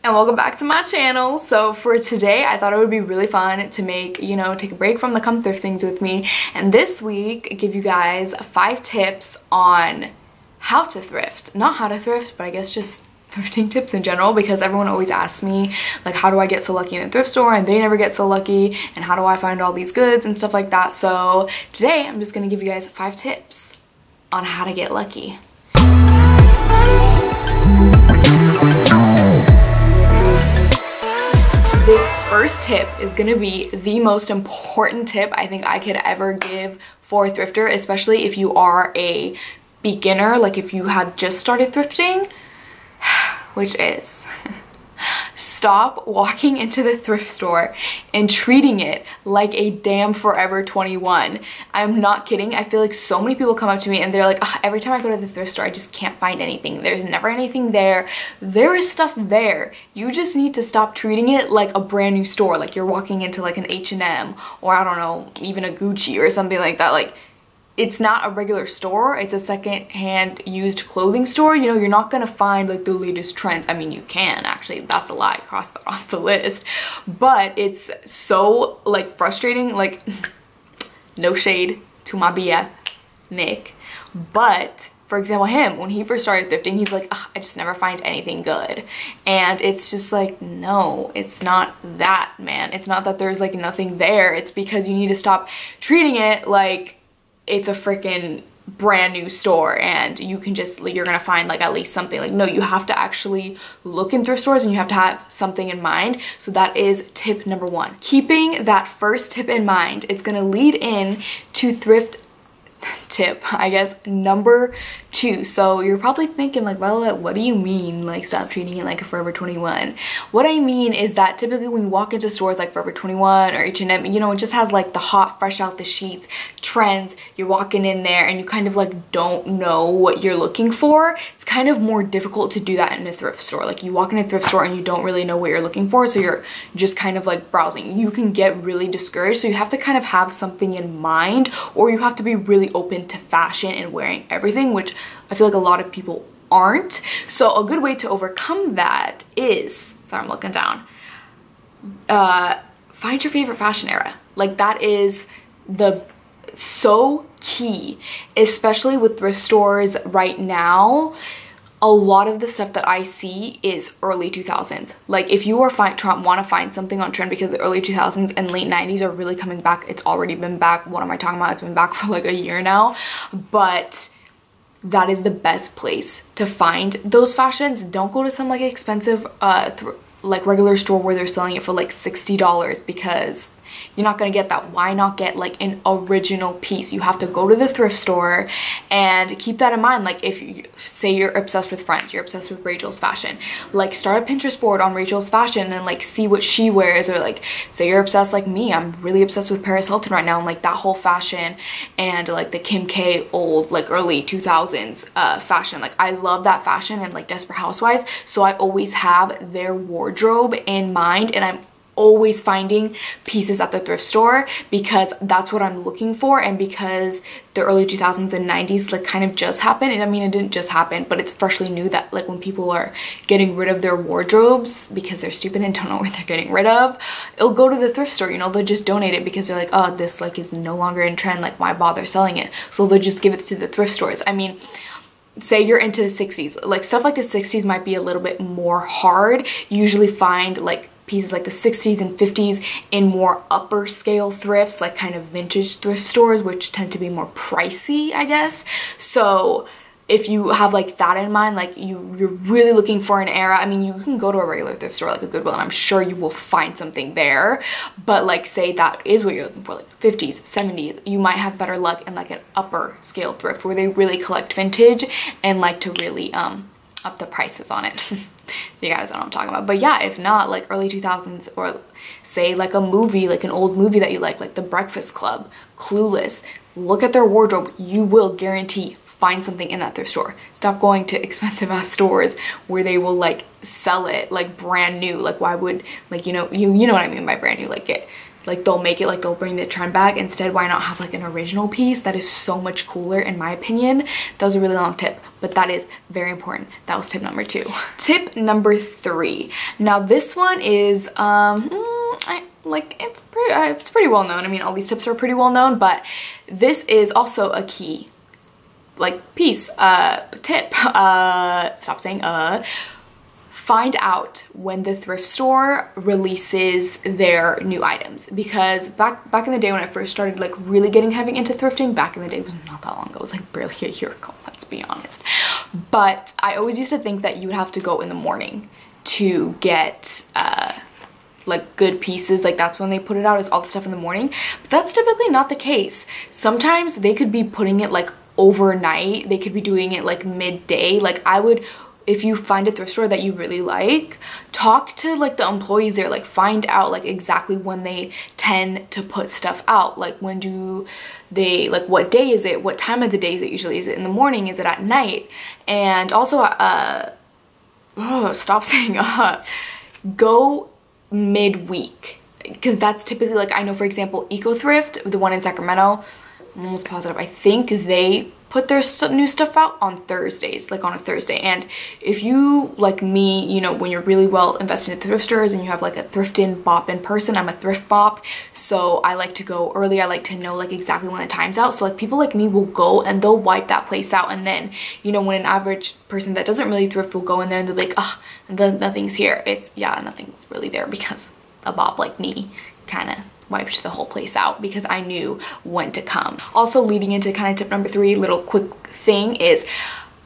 And welcome back to my channel. So for today, I thought it would be really fun to make, take a break from the come thrifting's with me. And this week, give you guys 5 tips on how to thrift. Not how to thrift, but I guess just thrifting tips in general, because everyone always asks me, like, how do I get so lucky in a thrift store? And they never get so lucky. And how do I find all these goods and stuff like that? So today, I'm just gonna give you guys 5 tips on how to get lucky. This first tip is gonna be the most important tip I think I could ever give for a thrifter, especially if you are a beginner, like if you have just started thrifting, which is stop walking into the thrift store and treating it like a damn Forever 21. I'm not kidding. I feel like so many people come up to me and they're like, every time I go to the thrift store, I just can't find anything. There's never anything there. There is stuff there. You just need to stop treating it like a brand new store. Like you're walking into like an H&M or I don't know, even a Gucci or something like that. Like, it's not a regular store, it's a second-hand used clothing store. You're not gonna find like the latest trends. I mean, you can actually, that's a lie, cross that off the list. But it's so like frustrating, like no shade to my BF, Nick. But for example, him, when he first started thrifting, he's like, I just never find anything good. And it's just like, no, it's not that, man. It's not that there's like nothing there. It's because you need to stop treating it like it's a freaking brand new store and you can just, you're gonna find like at least something. Like, no, you have to actually look in thrift stores and you have to have something in mind. So that is tip number 1. Keeping that first tip in mind, it's gonna lead in to thrift tip, I guess, number 2. So you're probably thinking like, Viola, what do you mean like stop treating it like a Forever 21? What I mean is that typically when you walk into stores like Forever 21 or H&M, it just has like the hot, fresh out the sheets trends. You're walking in there and you kind of like don't know what you're looking for. It's kind of more difficult to do that in a thrift store. Like you walk in a thrift store and you don't really know what you're looking for, so you're just kind of like browsing. You can get really discouraged, so you have to kind of have something in mind, or you have to be really open to fashion and wearing everything, which I feel like a lot of people aren't. So a good way to overcome that is, sorry, I'm looking down, find your favorite fashion era. Like that is so key, especially with thrift stores right now. A lot of the stuff that I see is early 2000s. Like if you are want to find something on trend, because the early 2000s and late 90s are really coming back. It's already been back. What am I talking about? It's been back for like a year now. But that is the best place to find those fashions. Don't go to some like expensive like regular store where they're selling it for like $60, because you're not gonna get that. Why not get like an original piece? You have to go to the thrift store and keep that in mind. Like if you say you're obsessed with Friends, you're obsessed with Rachel's fashion, like start a Pinterest board on Rachel's fashion and like see what she wears. Or like say you're obsessed like me, I'm really obsessed with Paris Hilton right now and like that whole fashion and like the Kim K old like early 2000s fashion. Like I love that fashion and like Desperate Housewives, so I always have their wardrobe in mind, and I'm always finding pieces at the thrift store because that's what I'm looking for. And because the early 2000s and 90s like kind of just happened, and I mean it didn't just happen, but it's freshly new that like when people are getting rid of their wardrobes because they're stupid and don't know what they're getting rid of, it'll go to the thrift store. They'll just donate it because they're like, oh, this like is no longer in trend, like why bother selling it? So they'll just give it to the thrift stores. I mean, say you're into the 60s, like stuff like the 60s might be a little bit more hard. You usually find like pieces like the 60s and 50s in more upper scale thrifts, like kind of vintage thrift stores, which tend to be more pricey, I guess. So if you have like that in mind, like you're really looking for an era, I mean, you can go to a regular thrift store like a Goodwill and I'm sure you will find something there. But like say that is what you're looking for, like 50s, 70s, you might have better luck in like an upper scale thrift where they really collect vintage and like to really up the prices on it. You guys know what I'm talking about. But yeah, if not, like early 2000s, or say like a movie, like an old movie that you like The Breakfast Club, Clueless, look at their wardrobe. You will guarantee find something in that thrift store. Stop going to expensive ass stores where they will like sell it like brand new. Like why would, like, you know what I mean by brand new, like they'll make it like they'll bring the trend back. Instead, why not have like an original piece that is so much cooler, in my opinion? That was a really long tip, but that is very important. That was tip number 2. Tip number 3. Now this one is it's pretty well known. I mean, all these tips are pretty well known, but this is also a key piece, tip. Stop saying find out when the thrift store releases their new items, because back in the day when I first started like really getting heavy into thrifting, back in the day, it was not that long ago, it was like barely a year ago, let's be honest, but I always used to think that you would have to go in the morning to get like good pieces, like that's when they put it out, is all the stuff in the morning, but that's typically not the case. Sometimes they could be putting it like overnight, they could be doing it like midday. Like I would, if you find a thrift store that you really like, talk to like the employees there, like find out like exactly when they tend to put stuff out, like when do they, like what day is it, what time of the day is it usually, is it in the morning, is it at night? And also stop saying go midweek, because that's typically, like I know for example Eco Thrift, the one in Sacramento, I'm almost positive, I think they put their new stuff out on Thursdays, like on a Thursday. And if you, like me, you know, when you're really well invested in thrift stores and you have like a thrifting bop in person, I'm a thrift bop, so I like to go early. I like to know like exactly when the time's out. So like people like me will go and they'll wipe that place out, and then, you know, when an average person that doesn't really thrift will go in there and they're like, ah, nothing's here. It's, yeah, nothing's really there, because a bop like me kind of wiped the whole place out because I knew when to come. Also, leading into kind of tip number 3, little quick thing is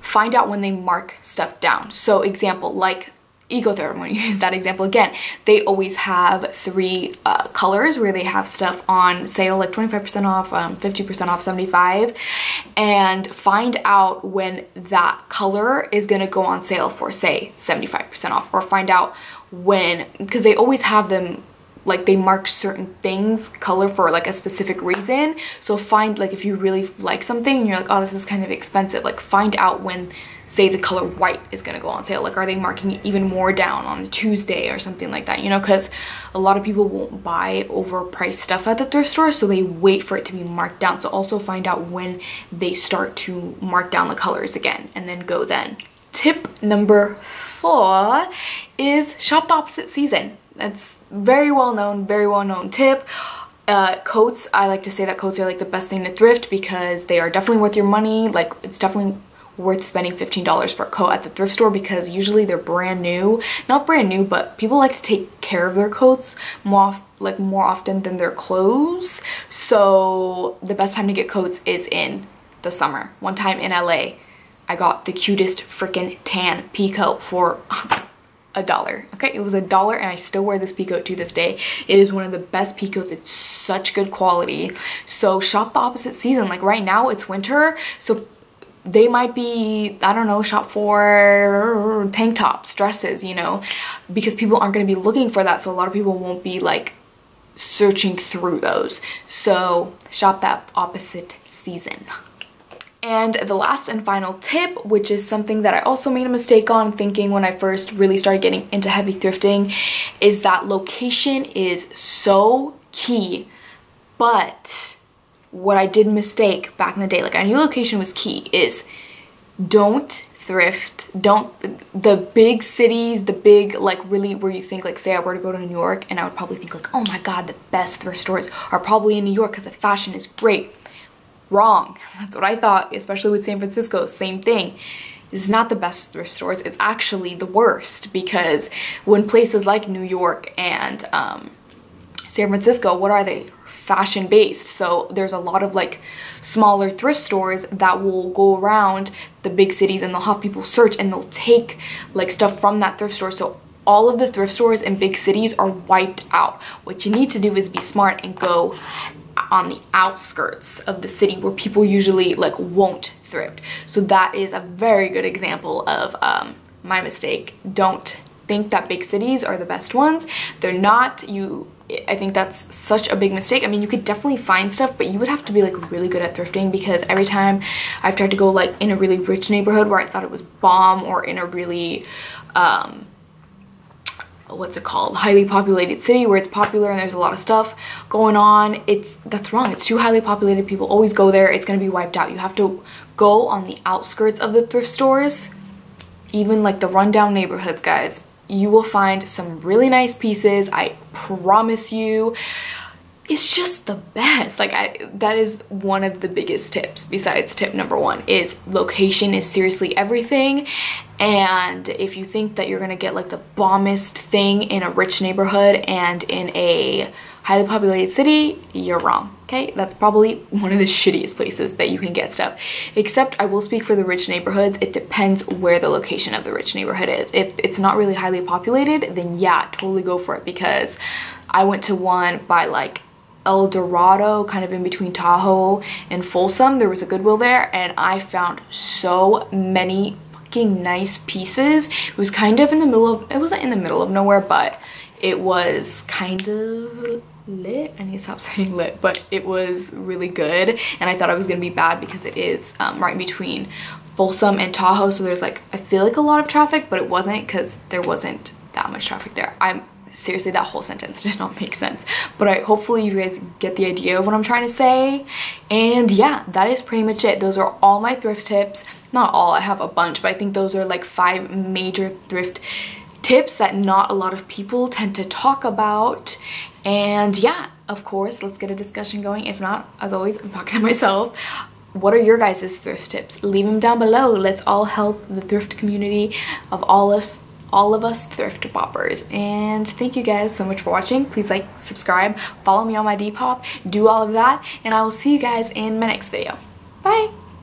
find out when they mark stuff down. So example, like Eco Thrift, I'm going to use that example again. They always have 3 colors where they have stuff on sale, like 25% off, 50% off, 75%, and find out when that color is going to go on sale for, say, 75% off, or find out when, because they always have them, like they mark certain things color for like a specific reason. So find, like if you really like something and you're like, oh, this is kind of expensive, like find out when, say, the color white is gonna go on sale. Like, are they marking it even more down on a Tuesday or something like that, you know, because a lot of people won't buy overpriced stuff at the thrift store, so they wait for it to be marked down. So also find out when they start to mark down the colors again, and then go then. Tip number 4 is shop the opposite season. That's very well known tip. Coats, I like to say that coats are like the best thing to thrift because they are definitely worth your money. Like it's definitely worth spending $15 for a coat at the thrift store, because usually they're brand new. Not brand new, but people like to take care of their coats more often than their clothes. So the best time to get coats is in the summer. One time in LA, I got the cutest freaking tan pea coat for $1. Okay, it was $1, and I still wear this pea coat to this day. It is one of the best pea coats. It's such good quality. So shop the opposite season. Like right now it's winter, so they might be, I don't know, shop for tank tops, dresses, you know, because people aren't going to be looking for that, so a lot of people won't be like searching through those. So shop that opposite season. And the last and final tip, which is something that I also made a mistake on thinking when I first really started getting into heavy thrifting, is that location is so key. But what I did mistake back in the day, like I knew location was key, is don't thrift, the big cities, the big, like really where you think, like say I were to go to New York and I would probably think like, oh my god, the best thrift stores are probably in New York because the fashion is great. Wrong. That's what I thought, especially with San Francisco. Same thing. It's not the best thrift stores. It's actually the worst, because when places like New York and San Francisco, what are they? Fashion based. So there's a lot of like smaller thrift stores that will go around the big cities and they'll have people search and they'll take like stuff from that thrift store. So all of the thrift stores in big cities are wiped out. What you need to do is be smart and go on the outskirts of the city where people usually like won't thrift. So that is a very good example of my mistake. Don't think that big cities are the best ones. They're not. I think that's such a big mistake. I mean, you could definitely find stuff, but you would have to be like really good at thrifting, because every time I've tried to go like in a really rich neighborhood where I thought it was bomb, or in a really what's it called, highly populated city where it's popular and there's a lot of stuff going on. That's wrong. It's too highly populated. People always go there. It's gonna be wiped out. You have to go on the outskirts of the thrift stores, even like the rundown neighborhoods, guys. You will find some really nice pieces, I promise you. It's just the best. Like, that is one of the biggest tips, besides tip number one, is location is seriously everything. And if you think that you're gonna get like the bombest thing in a rich neighborhood and in a highly populated city, you're wrong, okay? That's probably one of the shittiest places that you can get stuff. Except I will speak for the rich neighborhoods. It depends where the location of the rich neighborhood is. If it's not really highly populated, then yeah, totally go for it, because I went to one by like El Dorado, kind of in between Tahoe and Folsom. There was a Goodwill there, and I found so many fucking nice pieces. It was kind of in the middle of, it wasn't in the middle of nowhere, but it was kind of lit. I need to stop saying lit, but it was really good. And I thought it was gonna be bad because it is right in between Folsom and Tahoe, so there's like, I feel like a lot of traffic, but it wasn't, because there wasn't that much traffic there. Seriously, that whole sentence did not make sense, but hopefully you guys get the idea of what I'm trying to say. And yeah, that is pretty much it. Those are all my thrift tips. Not all, I have a bunch, but I think those are like 5 major thrift tips that not a lot of people tend to talk about. And yeah, of course, let's get a discussion going. If not, as always, I'm talking to myself. What are your guys' thrift tips? Leave them down below. Let's all help the thrift community of all of us thrift boppers. And thank you guys so much for watching. Please like, subscribe, follow me on my Depop, do all of that, and I will see you guys in my next video. Bye.